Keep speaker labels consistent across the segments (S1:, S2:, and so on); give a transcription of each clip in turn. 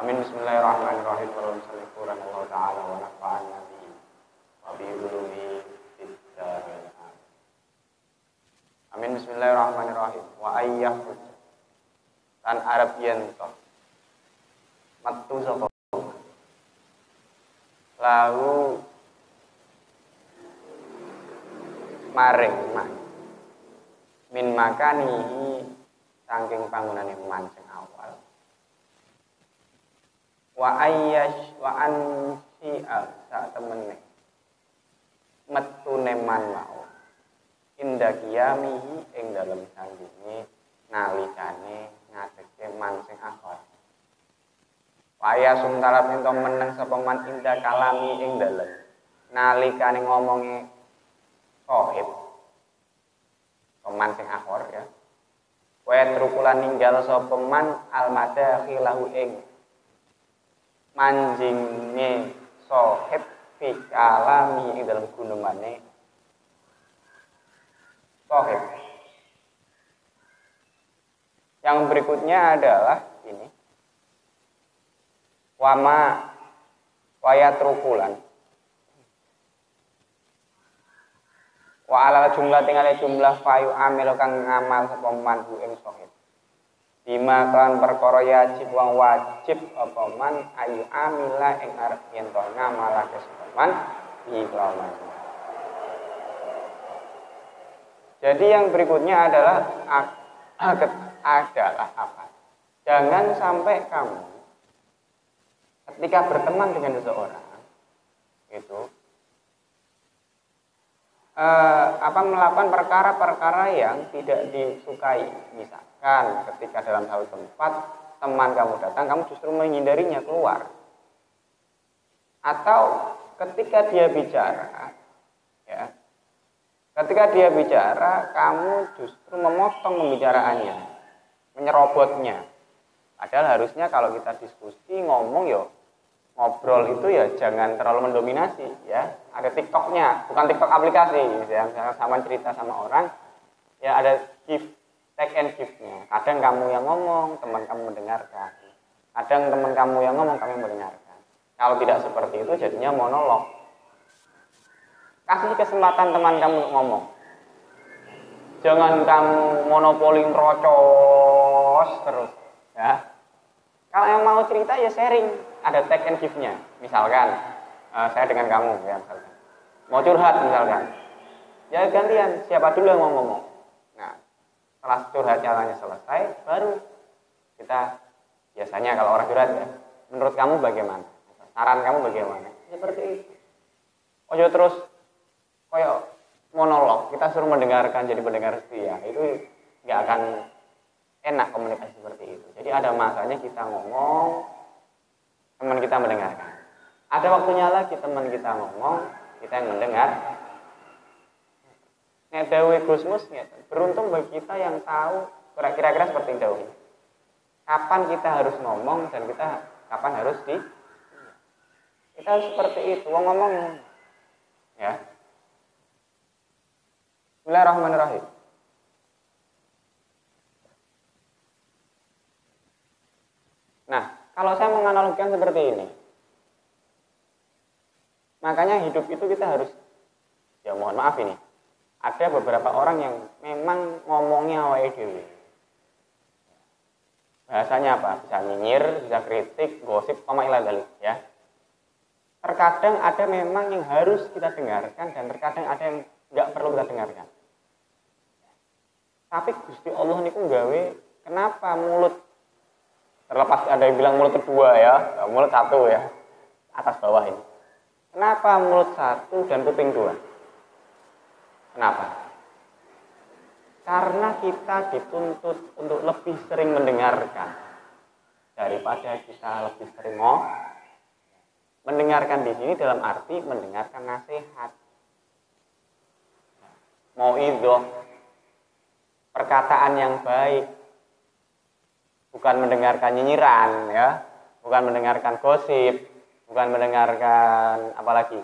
S1: Amin. Bismillahirrahmanirrahim. Warahmatullahi taala wa nafa'ana bihi wa bi ulumihi fid dharain. Amin. Bismillahirrahmanirrahim. Wa ayyahud lan arab yen to metu sapa lahu maring man min makanihi saking panggonane man sing awal wa ayyash wa ansi'a sak temene metune man mau inda qiyamihi ing dalem sandinge nalikane ngadeke man sing awal waya sumtalap ento meneng sapa man inda kalami ing dalem nalikane ngomonge sohib peman sing akhor ya wa trukulan ninggal sapa man almadakhilahu ing manjinge sohib fi kalami ing dalem gunemane sohib. Yang berikutnya adalah ini wama wayatrukulan wa ala jumlah tinggal jumlah fayu amil kang ngamal sapa man hu ing sohib bima kan perkara yajib wang wajib apa man ayu amila ing arep yen to ngamalake sapa man iklaman. Jadi yang berikutnya adalah apa? Jangan sampai kamu ketika berteman dengan seseorang itu melakukan perkara-perkara yang tidak disukai. Misalkan ketika dalam satu tempat teman kamu datang, kamu justru menghindarinya keluar. Atau ketika dia bicara, ya, ketika dia bicara, kamu justru memotong pembicaraannya, menyerobotnya. Padahal harusnya kalau kita diskusi ngomong ngobrol itu ya jangan terlalu mendominasi ya. Ada TikToknya, bukan TikTok aplikasi ya. Misalnya sama cerita sama orang, ya ada give, take and give-nya. Kadang kamu yang ngomong, teman kamu mendengarkan. Kadang teman kamu yang ngomong, kamu mendengarkan. Kalau tidak seperti itu jadinya monolog. Kasih kesempatan teman kamu untuk ngomong. Jangan kamu monopoli ngerocos terus ya. Kalau yang mau cerita ya sharing, ada take and give-nya. Misalkan saya dengan kamu ya misalkan. Mau curhat misalkan. Ya gantian, siapa dulu yang mau ngomong. Nah, setelah curhat caranya selesai, baru kita biasanya kalau orang curhat ya, menurut kamu bagaimana? Saran kamu bagaimana? Seperti itu. Ojo terus kayak monolog, kita suruh mendengarkan jadi pendengar setia. Itu nggak akan enak komunikasi seperti itu. Jadi ada masanya kita ngomong, teman kita mendengarkan. Ada waktunya lagi teman kita ngomong, kita yang mendengar. Dawe Gusmus, beruntung bagi kita yang tahu kira-kira seperti dawe. Kapan kita harus ngomong dan kita kapan harus kita harus seperti itu. Ngomong ya. Bismillahirrahmanirrahim. Nah, kalau saya menganalogikan seperti ini, makanya hidup itu kita harus, ya mohon maaf ini, ada beberapa orang yang memang ngomongnya wae dhewe. Bahasanya apa? Bisa nyinyir, bisa kritik, gosip, koma ila dzalik, ya. Terkadang ada memang yang harus kita dengarkan dan terkadang ada yang nggak perlu kita dengarkan. Tapi Gusti Allah niku nggawe kenapa mulut, terlepas ada yang bilang mulut kedua ya, mulut satu ya, atas bawah ini. Kenapa mulut satu dan kuping dua? Kenapa? Karena kita dituntut untuk lebih sering mendengarkan daripada kita lebih sering ngomong. Mendengarkan di sini dalam arti mendengarkan nasihat, mauidhah, perkataan yang baik, bukan mendengarkan nyinyiran ya, bukan mendengarkan gosip, bukan mendengarkan apalagi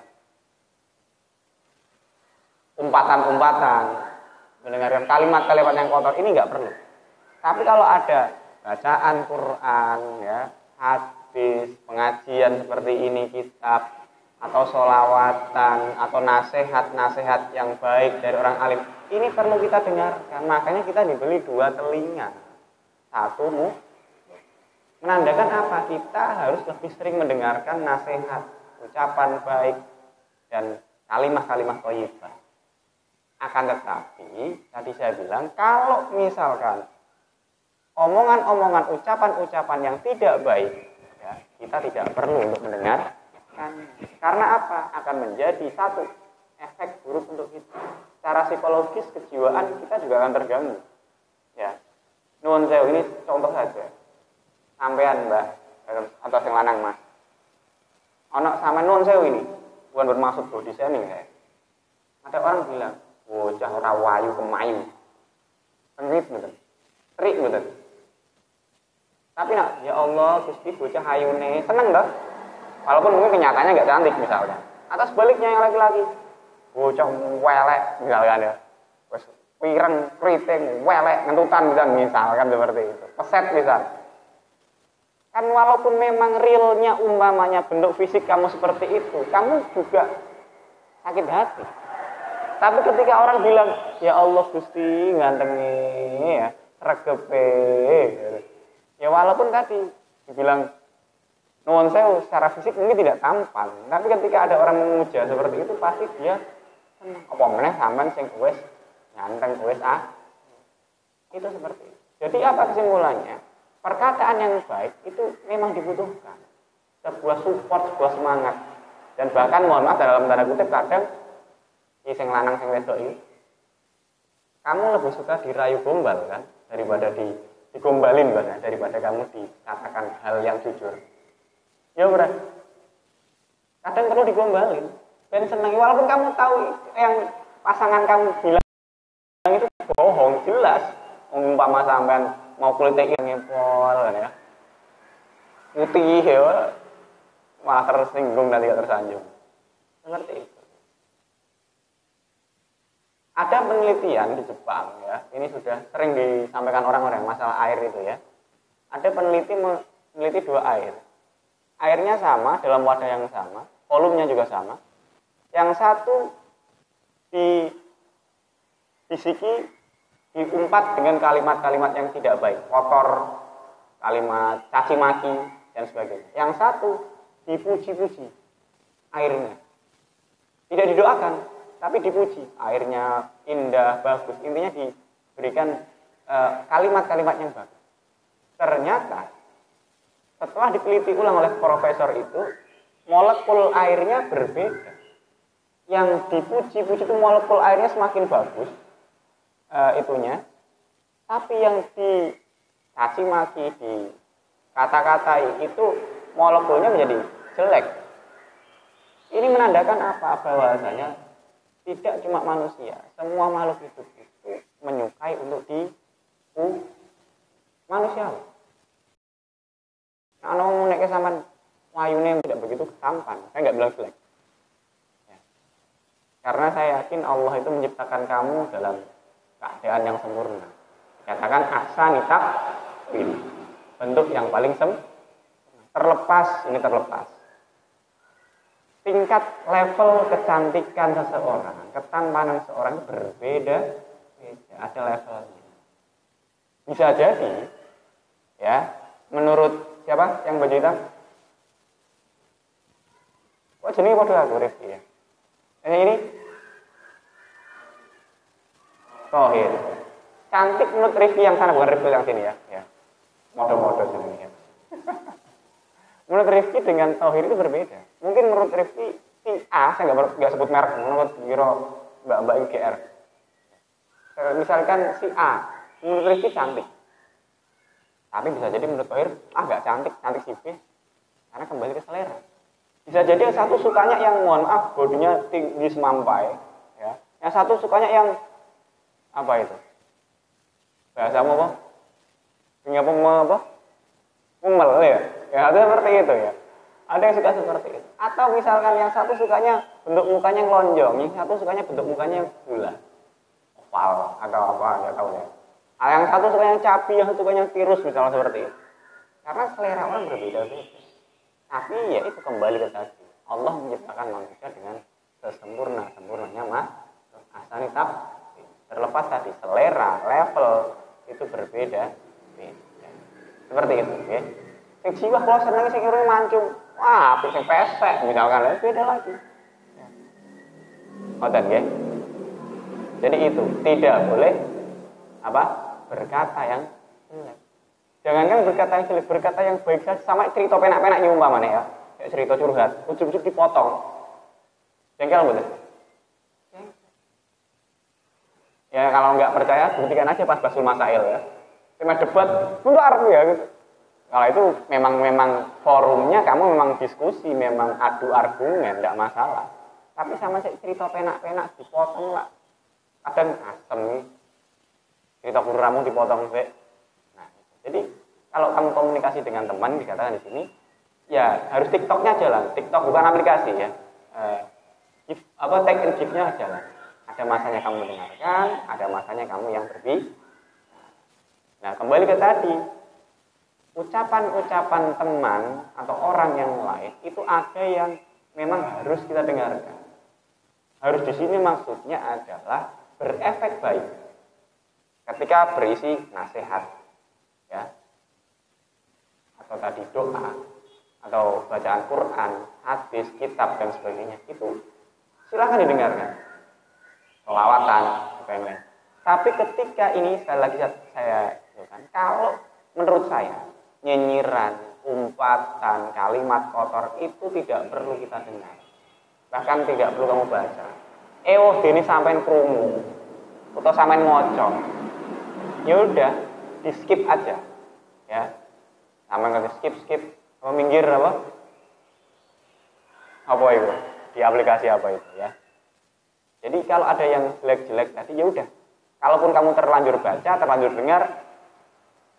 S1: umpatan-umpatan, mendengarkan kalimat-kalimat yang kotor, ini nggak perlu. Tapi kalau ada bacaan Quran ya, hadis, pengajian seperti ini, kitab, atau sholawatan, atau nasihat-nasihat yang baik dari orang alim. Ini perlu kita dengarkan, makanya kita dibeli 2 telinga. Satu menandakan apa? Kita harus lebih sering mendengarkan nasihat, ucapan baik, dan kalimat-kalimat thayyibah. Akan tetapi, tadi saya bilang, kalau misalkan omongan-omongan, ucapan-ucapan yang tidak baik, ya, kita tidak perlu untuk mendengarkan. Karena apa? Akan menjadi satu efek buruk untuk kita. Secara psikologis, kejiwaan kita juga akan terganggu. Ya, nuwun sewu, ini contoh saja. Sampean mbak, atau yang lanang mas, ono sama nuwun sewu ini, bukan bermaksud body shaming ya. Ada orang bilang, bocah ora wayu kemayu, tengit betul, terik betul. Tapi nak, ya Allah, Gusti bocah ayune seneng dah. Walaupun mungkin kenyataannya nggak cantik misalnya. Atau sebaliknya yang laki-laki, bocah welek misalnya, terus pireng, keriting, welek, ngentutan misalkan seperti itu, peset misal. Kan walaupun memang realnya umpamanya bentuk fisik kamu seperti itu, kamu juga sakit hati. Tapi ketika orang bilang, ya Allah Gusti gantengnya, ya, regepe, ya walaupun tadi dibilang nuwun sewu secara fisik mungkin tidak tampan, tapi ketika ada orang memuja seperti itu pasti dia senang. Apa meneh sampean sing wis ganteng wis itu seperti itu. Jadi apa kesimpulannya? Perkataan yang baik itu memang dibutuhkan. Sebuah support, sebuah semangat. Dan bahkan mohon maaf dalam tanda kutip kadang sing lanang sing wedok iki kamu lebih suka dirayu gombal kan daripada digombalin bahkan daripada kamu dikatakan hal yang jujur. Ya berat. Kadang perlu digombalin. Ben seneng walaupun kamu tahu yang pasangan kamu bilang itu bohong jelas. Umpama sampean mau kulitnya ngepol kan ya. Putih ya malah tersinggung dan tidak tersanjung. Seperti itu. Ada penelitian di Jepang ya, ini sudah sering disampaikan orang-orang masalah air itu ya. Ada peneliti meneliti 2 air. Airnya sama dalam wadah yang sama, volumenya juga sama. Yang satu disiki diumpat dengan kalimat-kalimat yang tidak baik, kotor, kalimat caci maki dan sebagainya. Yang satu dipuji-puji airnya. Tidak didoakan, tapi dipuji, airnya indah, bagus. Intinya diberikan kalimat-kalimat yang bagus. Ternyata setelah diteliti ulang oleh profesor itu, molekul airnya berbeda. Yang dipuji-puji itu molekul airnya semakin bagus, itunya. Tapi yang dicaci maki, dikata-katai itu molekulnya menjadi jelek. Ini menandakan apa? Bahwasanya tidak cuma manusia, semua makhluk hidup itu menyukai untuk manusia. Kalau nek sampean wayune tidak begitu tampan, saya nggak bilang jelek. Ya. Karena saya yakin Allah itu menciptakan kamu dalam keadaan yang sempurna. Katakan ahsani taqwim, bentuk yang paling terlepas, ini terlepas. Tingkat level kecantikan seseorang, ketampanan seseorang berbeda, ada levelnya. Bisa jadi, ya, menurut siapa yang baju hitam? Kok jenenge padha aku Rifki ya? Ini Tohir. Cantik menurut Rifki yang sana, bukan Rifki yang sini ya. Ya. Model-model sini ya. Menurut Rifki dengan Tohir itu berbeda. Mungkin menurut Rifki si A, saya nggak sebut merek, menurut biro mbak-mbak IGR. Misalkan si A, menurut Rifki cantik. Tapi bisa jadi menurut Tohir, nggak cantik, cantik si B. Karena kembali ke selera. Bisa jadi yang satu sukanya yang mohon maaf, bodinya tinggi semampai. Ya. Yang satu sukanya yang, apa itu? Bahasamu apa? Tinggal apa? Umel ya. Ya, ada seperti itu ya. Ada yang suka seperti itu. Atau misalkan yang satu sukanya bentuk mukanya yang lonjong, yang satu sukanya bentuk mukanya yang bulat, oval atau apa, nggak tahu ya. Yang satu sukanya yang capi, yang satu sukanya yang tirus misalnya seperti itu. Karena selera orang berbeda-beda. Tapi ya itu kembali ke tadi. Allah menciptakan manusia dengan sesempurna-sempurnanya asal tak terlepas tadi selera, level itu berbeda. Seperti itu, ya. Sing jiwa kalau seneng sing irung mancung. Wah, apik sing pesek misalkan beda lagi. Ngoten nggih. Jadi itu tidak boleh apa? Berkata yang jelek. Jangankan berkata yang jelek, berkata yang baik saja sama cerita penak-penak umpamane ya. Kayak cerita curhat, ujug-ujug dipotong. Jengkel betul. Ya kalau nggak percaya buktikan aja pas Basul Masail ya. Tema debat bentar ya gitu. Kalau itu memang forumnya kamu memang diskusi, memang adu argumen, tidak masalah. Tapi sama cerita penak-penak dipotong lah. Kadang asem nih. Cerita kurramu dipotong sih. Nah, jadi kalau kamu komunikasi dengan teman dikatakan di sini, ya harus TikToknya jalan. TikTok bukan aplikasi ya. Take and give-nya jalan. Ada masanya kamu mendengarkan, ada masanya kamu yang berbicara. Nah, kembali ke tadi. Ucapan-ucapan teman atau orang yang lain itu ada yang memang harus kita dengarkan. Harus di sini maksudnya adalah berefek baik. Ketika berisi nasihat, ya, atau tadi doa, atau bacaan Quran, hadis, kitab dan sebagainya itu silakan didengarkan. Selawatan, lain-lain. Tapi ketika ini sekali lagi saya kan, kalau menurut saya nyinyiran, umpatan, kalimat kotor itu tidak perlu kita dengar. Bahkan tidak perlu kamu baca. Dene sampean krungu atau sampean ngoco. Ya udah, di skip aja. Ya. Sampean skip, apa minggir apa? Apa itu? Di aplikasi apa itu ya? Jadi kalau ada yang jelek-jelek tadi ya udah. Kalaupun kamu terlanjur baca, terlanjur dengar,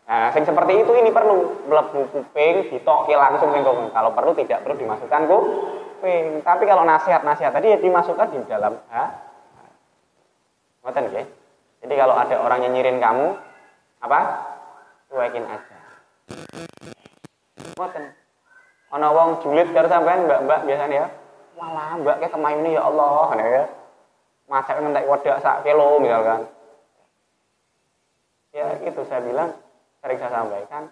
S1: nah, yang seperti itu ini perlu mlebu kuping, ditokke langsung ning kuping. Kalau perlu tidak perlu dimasukkan kuping. Tapi kalau nasihat-nasihat tadi ya dimasukkan di dalam ngoten nggih. Jadi kalau ada orang nyinyirin kamu, apa? Cuekin aja. Ngoten. Ana wong julid karo sampean mbak-mbak biasanya ya. Walah, mbak ke kemayune ya Allah, ngene ya. Masak ngentek wedak sak kilo misalkan. Ya itu saya bilang, sering saya sampaikan,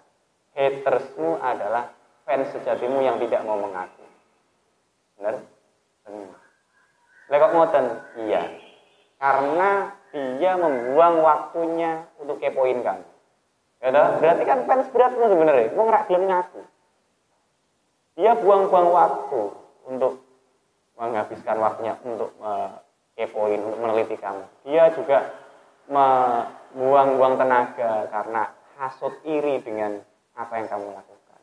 S1: hatersmu adalah fans sejatimu yang tidak mau mengaku. Benar? Benar. Lekok ngoten, iya. Karena dia membuang waktunya untuk kepoin kamu. Ya, berarti kan fans beratmu sebenarnya, mau ngerak gelem ngaku. Dia buang-buang waktu untuk menghabiskan waktunya untuk kepoin, untuk meneliti kamu. Dia juga membuang-buang tenaga karena hasut iri dengan apa yang kamu lakukan.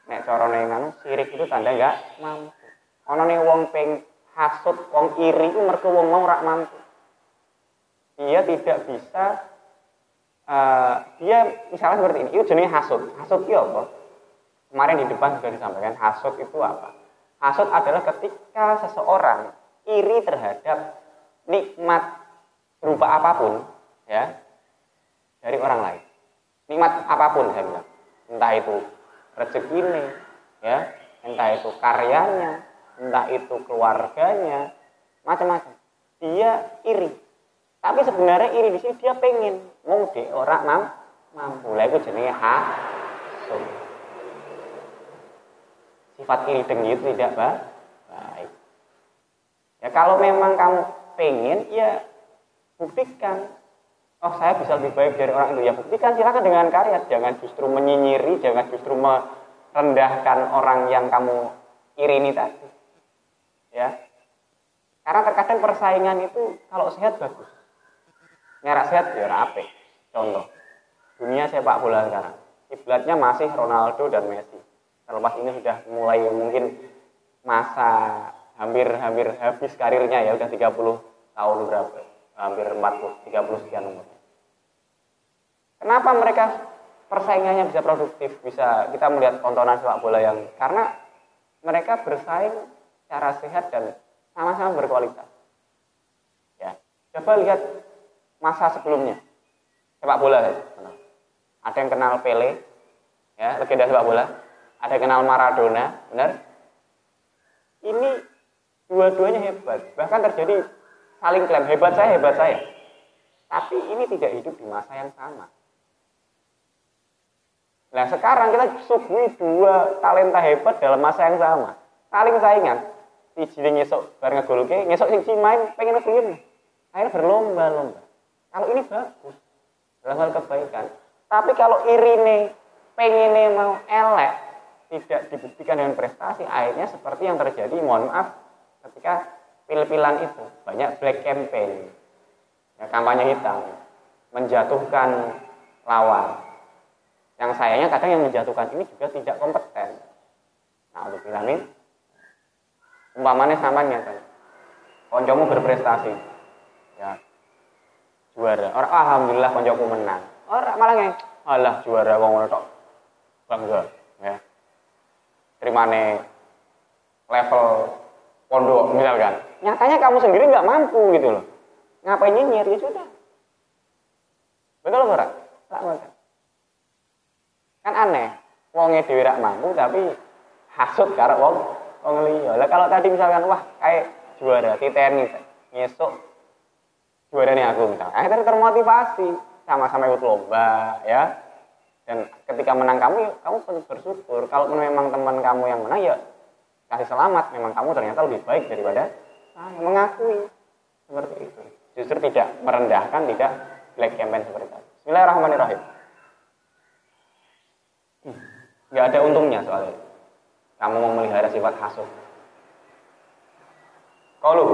S1: Nek carane ngono sirik itu tanda enggak mampu. Ana ning wong ping hasut, wong iri itu mergo wong mau ora mampu. Dia tidak bisa dia misalnya seperti ini, itu jenis hasut. Hasut itu apa? Kemarin di depan sudah disampaikan hasut itu apa? Hasut adalah ketika seseorang iri terhadap nikmat berupa apapun ya dari orang lain. Nikmat apapun saya bilang. Entah itu rezekinya ya, entah itu karyanya, entah itu keluarganya, macam-macam. Dia iri. Tapi sebenarnya iri di sini dia pengen mau de orang mampu. Lah itu jenenge hasud. Sifat iri dengki itu tidak baik. Ya kalau memang kamu pengen ya buktikan. Oh saya bisa lebih baik dari orang itu. Ya buktikan, silakan dengan karya. Jangan justru menyinyiri, jangan justru merendahkan orang yang kamu iri ini tadi. Ya. Karena terkadang persaingan itu kalau sehat bagus. Ngerak sehat ya apik. Contoh. Dunia sepak bola sekarang. Kiblatnya masih Ronaldo dan Messi. Terlepas ini sudah mulai mungkin masa hampir habis karirnya ya, udah 30 tahun berapa, hampir 40, 30 sekian umurnya. Kenapa mereka persaingannya bisa produktif, bisa kita melihat tontonan sepak bola yang karena mereka bersaing secara sehat dan sama-sama berkualitas. Ya, coba lihat masa sebelumnya sepak bola. Ada yang kenal Pele, ya legenda sepak bola. ada kenal Maradona, benar? Ini dua-duanya hebat. Bahkan terjadi saling klaim, hebat saya, hebat saya. Tapi ini tidak hidup di masa yang sama. Nah sekarang kita suguhi dua talenta hebat dalam masa yang sama. Saling saingan. Siji ngesok bareng ngegolke, ngesok siji main pengen ngegolin. Akhirnya berlomba-lomba. Kalau ini bagus, dalam hal kebaikan. Tapi kalau irine pengennya mau elek, tidak dibuktikan dengan prestasi, akhirnya seperti yang terjadi, mohon maaf, ketika pil-pilan itu banyak black campaign, ya, kampanye hitam, menjatuhkan lawan. Yang sayangnya kadang yang menjatuhkan ini juga tidak kompeten. Nah, untuk bilangin, umpamanya samanya kan, koncomu berprestasi, ya juara. Orang alhamdulillah koncoku menang. Orang malah nggak, alah juara wong ngono tok, bangga, ya. Terimane level pondok misalkan. Nyatanya kamu sendiri nggak mampu gitu loh. Ngapain nyinyir ya sudah. Betul ora? Tak makan. Kan aneh, wonge dhewe rak mampu tapi hasud karo wong liya. Lah kalau tadi misalkan wah kayak juara titeni ngesuk juarane aku misalkan. Akhirnya termotivasi, sama-sama ikut lomba ya. Dan ketika menang kamu patut bersyukur. Kalau memang teman kamu yang menang ya kasih selamat. Memang kamu ternyata lebih baik daripada saya, mengakui seperti itu. Justru tidak merendahkan, tidak black campaign seperti itu. Bismillahirrahmanirrahim. Nggak ada untungnya soalnya kamu memelihara sifat hasud. Qauluh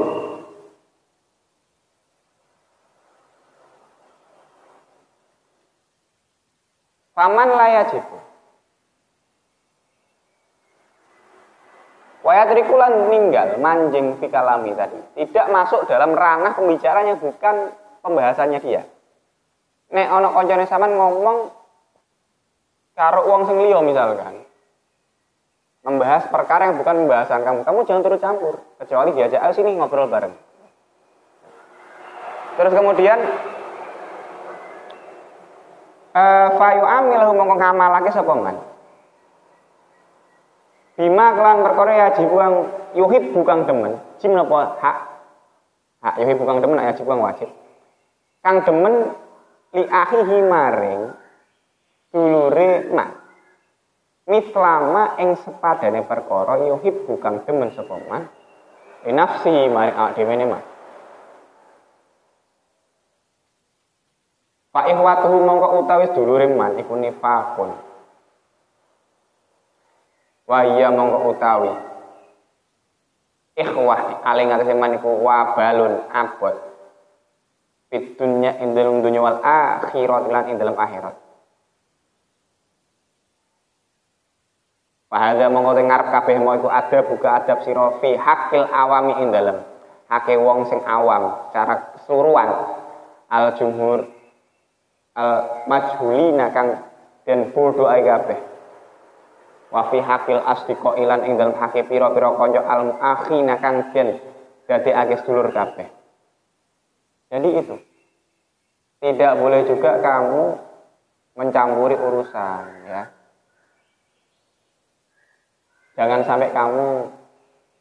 S1: faman la yajibu wa yatrikulan ninggal manjing fikalami tadi. Tidak masuk dalam ranah pembicaraan yang bukan pembahasannya dia. Nek ana kancane sampean ngomong karo wong sing liya misalkan, membahas perkara yang bukan pembahasan kamu jangan turut campur, kecuali diajak ayo sini ngobrol bareng. Terus kemudian fayu amil mongko ngamalake sapa man. Bima kelan perkara ya jibuang yuhib bukan demen. Jim napa hak yuhib bukan demen ya jibuang wajib. Kang demen li akhihi maring dulure ma. Mislama ing sepadane perkara yuhib bukan demen sapa man. Nafsi maring awak dhewe ne mah. Fa ihwatuhu mongko utawi dulure man iku nifaqun. Wa iya mongko utawi ikhwah aling atase man iku wabalun abot. Fitunya ing dalem dunya wal akhirat lan ing dalem akhirat. Pahaga mongko teng ngarep kabeh mau iku ada buka adab sira fi hakil awami ing dalem hake wong sing awam secara keseluruhan al jumhur al majhulina kang den bodho ae kabeh. Wa fi hakil asdiqa ilan ing dalem hake pira-pira kanca al muakhina kang den dadekake sedulur kabeh. Jadi itu tidak boleh juga kamu mencampuri urusan ya. Jangan sampai kamu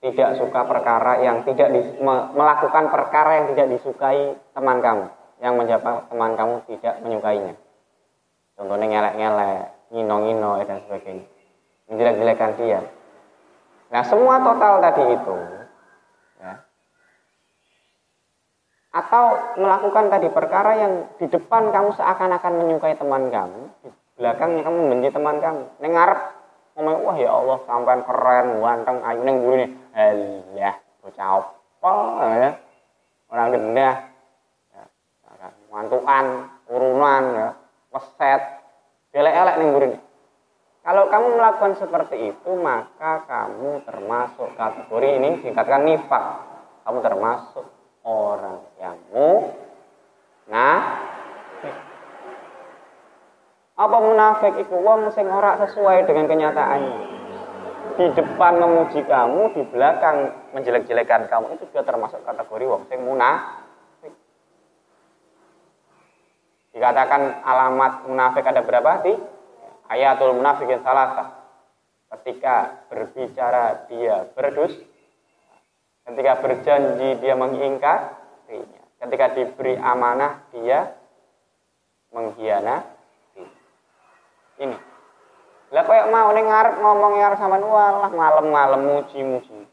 S1: tidak suka perkara yang tidak melakukan perkara yang tidak disukai teman kamu, yang menjadi teman kamu tidak menyukainya. Contohnya ngelek-ngelek, ngino-ngino dan sebagainya. Menjelek-jelekan dia. Nah, semua total tadi itu ya. Atau melakukan tadi perkara yang di depan kamu seakan-akan menyukai teman kamu, di belakangnya kamu membenci teman kamu. Ning ngarep ngomong, wah ya Allah sampean keren, ganteng, ayu ning mburine. Alah, bocah apa ya? Orang rendah. Ya, mantukan, urunan ya, weset, elek-elek ning mburine. Kalau kamu melakukan seperti itu, maka kamu termasuk kategori ini dikatakan nifak. Kamu termasuk orang yang munafik. Apa munafik itu? Wong sing ora sesuai dengan kenyataannya. Di depan memuji kamu, di belakang menjelek-jelekan kamu, itu juga termasuk kategori wong sing munafik. Dikatakan alamat munafik ada berapa sih? Ayatul munafikin salasa. Ketika berbicara dia berdusta. Ketika berjanji dia mengingkarinya. Ketika diberi amanah dia mengkhianati. Ini. Lah kayak mau ning ngarep ngomong ya sampean walah malam-malam muji-muji.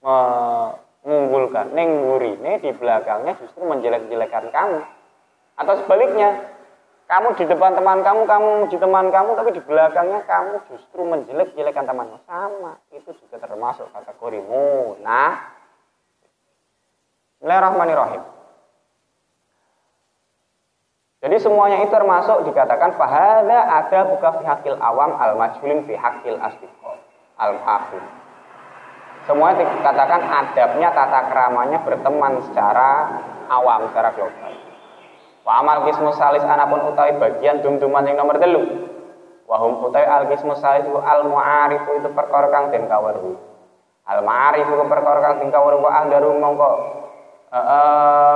S1: Mengunggulkan ning ngurine di belakangnya justru menjelek-jelekan kamu. Atau sebaliknya, kamu di depan teman kamu muji teman kamu, tapi di belakangnya kamu justru menjelek-jelekan temanmu. Sama, itu juga termasuk kategori munafik. Bismillahirrahmanirrahim. Jadi semuanya itu termasuk dikatakan fahadza ada buka fi haqqil awam al-majhulin fi haqqil asdiqo al-afin. Semuanya dikatakan adabnya, tata keramanya berteman secara awam, secara global. Wa amal qismus salis anapun utawi bagian dum-duman yang nomor 3. Wa hum utawi al qismus salis al-mu'arif itu perkara kang den kaweruhi. Al-ma'arif itu perkara kang den kaweruhi wa ahdaru mongko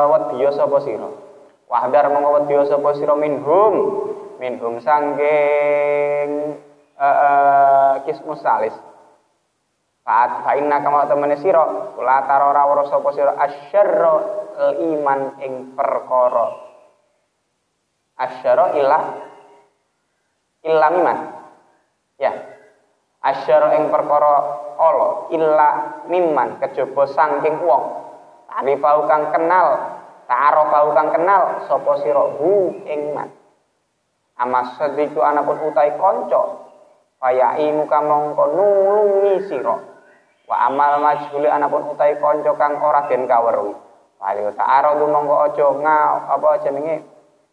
S1: wedya sapa sira. Wahdar mongko wedya sapa sira minhum sangking qismus salis. Fa inna kama temene sira kula tara ora ora sapa sira asyarra iman ing perkara asyarra illa miman ya asyarra ing perkara ala illa miman kejaba saking wong ta'rifau kang kenal ta'arafau kang kenal sapa sira hu ing man amas sediku anapun utai kanca fayaimu kamangka nulungi sira wa amal majhuli anapun utai kanca kang ora den kaweruhi paling ta'aradu mongko aja jenenge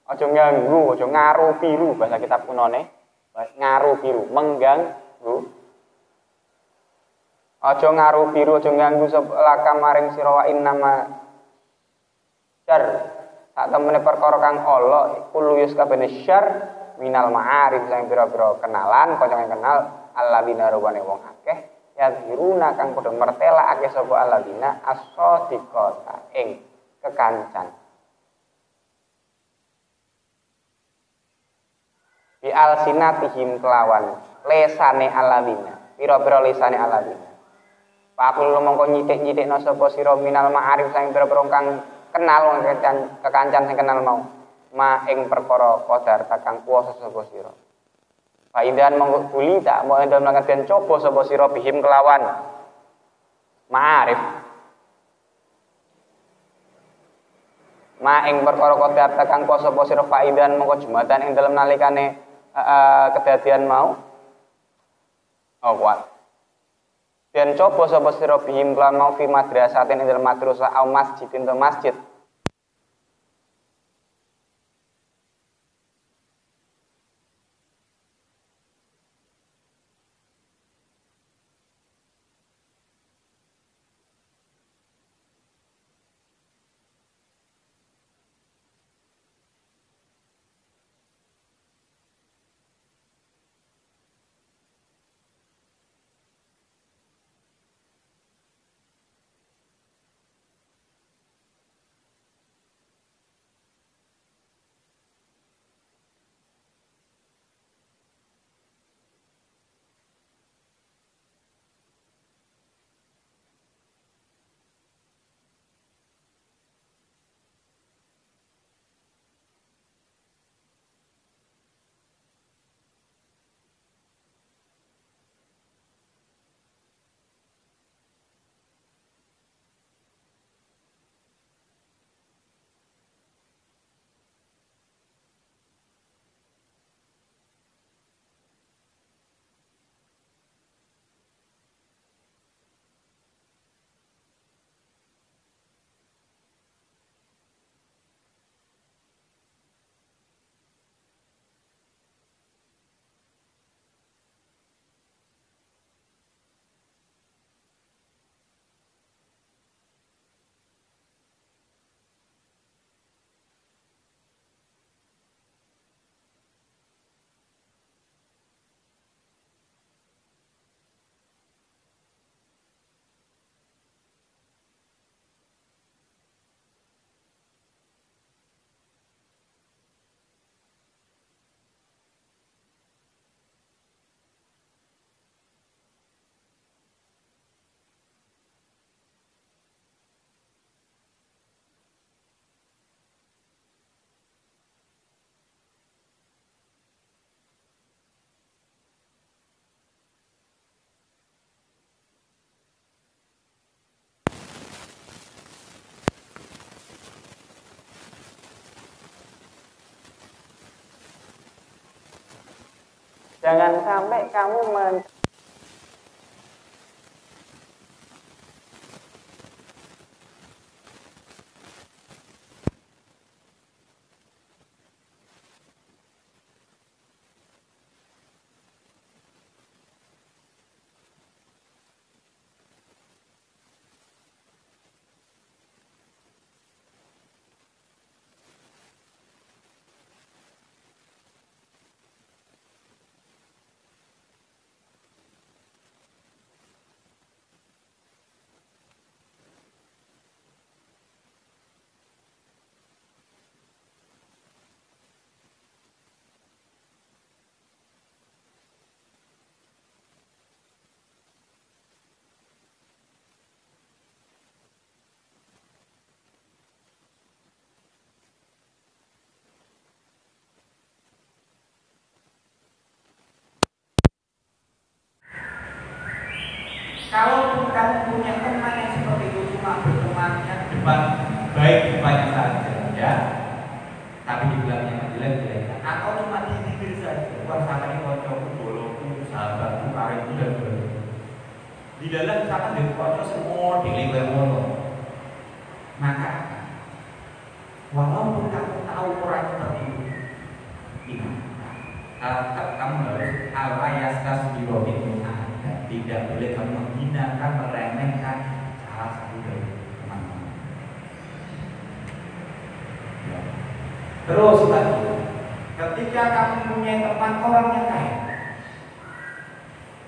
S1: aja nganggu aja ngaru biru bahasa kitab kunone ngaru biru mengganggu aja ngaru biru aja nganggu laka maring sira wa innama syar sak temene perkara kang ala kulo yus kabene syar minal ma'arif sing pira-pira kenalan kanca kang kenal alladzina rubane wong akeh yadhiruna kang padha mertelakake sapa alladzina as-sadiqata ing kekancan bi alsinatihim kelawan lesane alladzina pira-pira lesane alladzina pakul mongko nyitik-nyitikna sapa sira minal ma'arif sing pira-pira kang kenal wong kekancan sing kenal mau ma ing perkara qadar kang kuwasa sapa sira faidan mongko kuli tak mau endam langan coba sapa sira bihim kelawan ma'arif ma ing perkara qadar kang kuwasa sapa sira faidan mongko jumatan ing dalem nalikane kedadian mau kuat dan coba sapa sira bihim kelawan mau fi madrasatin ing dalem madrasah au masjidin to masjid Jangan sampai kamu
S2: Kalau kamu punya teman yang seperti itu cuma bertemannya depan baik depannya saja, ya, tapi di belakangnya jelek-jelek, atau cuma di bibir saja, wah sama ini kocok, boloku, sahabatku, karirku dan sebagainya. Di dalam misalkan di kocok semua dilihat-lihat, maka walaupun kamu tahu orang seperti itu, ingat, tetap kamu harus al-ayastas birobin. Tidak boleh kamu menghinakan, meremehkan salah satu dari teman-teman. Ya. Terus lagi, ketika kamu mempunyai teman orang yang kaya,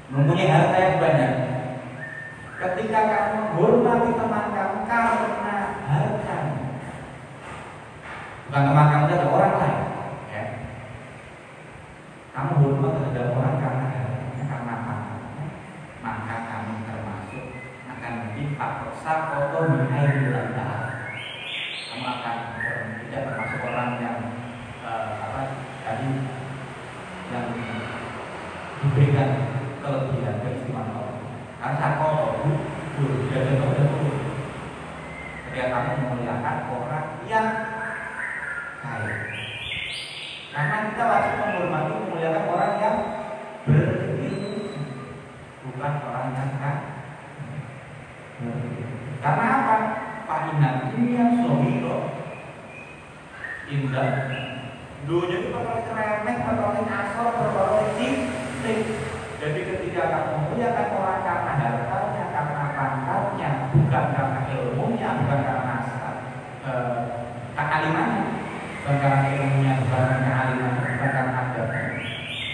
S2: mempunyai harta yang banyak, ketika kamu menghormati teman kamu karena harta, bukan teman kamu saja, orang lain, ya. Kamu hormat terhadap orang karena hartanya, karena apa? Maka kami termasuk akan menjadi faktor sakoto mihairi lantah. Kamu akan tidak termasuk orang yang tadi yang diberikan kelebihan keistimewaan Allah. Karena sakoto itu tidak ada. Ketika kamu memuliakan orang yang kaya, karena kita wajib menghormati memuliakan orang yang berilmu, bukan orang yang kaya. Karena apa? Fa'inat dunia sohiro indah. Dunia itu bakal remeh, bakal asal, bakal cilik. Jadi ketika kamu memuliakan orang karena hartanya, karena pangkatnya, bukan karena ilmunya, bukan karena kealimannya, bukan karena ilmunya, bukan karena kealimannya, bukan karena adabnya,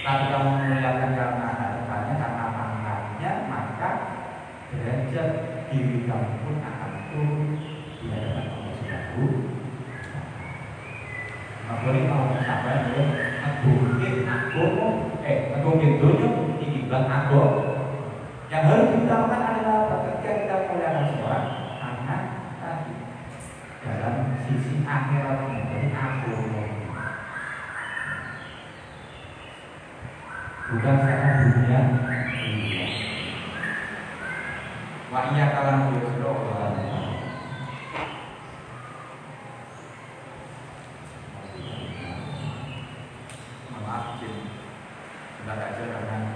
S2: tapi kamu memuliakan karena hartanya, karena pangkatnya, maka derajat diri kamu pun akan turun di hadapan Allah Subhanahu. Makanya kalau sampai dia ngegungin agama, ngegungin dunia, ikiblat agama. Yang harus diutamakan adalah ketika kita memuliakan seorang karena tadi dalam sisi akhirat dari agama, bukan secara dunia. Wa iya kalam yusro maaf, sebentar aja karena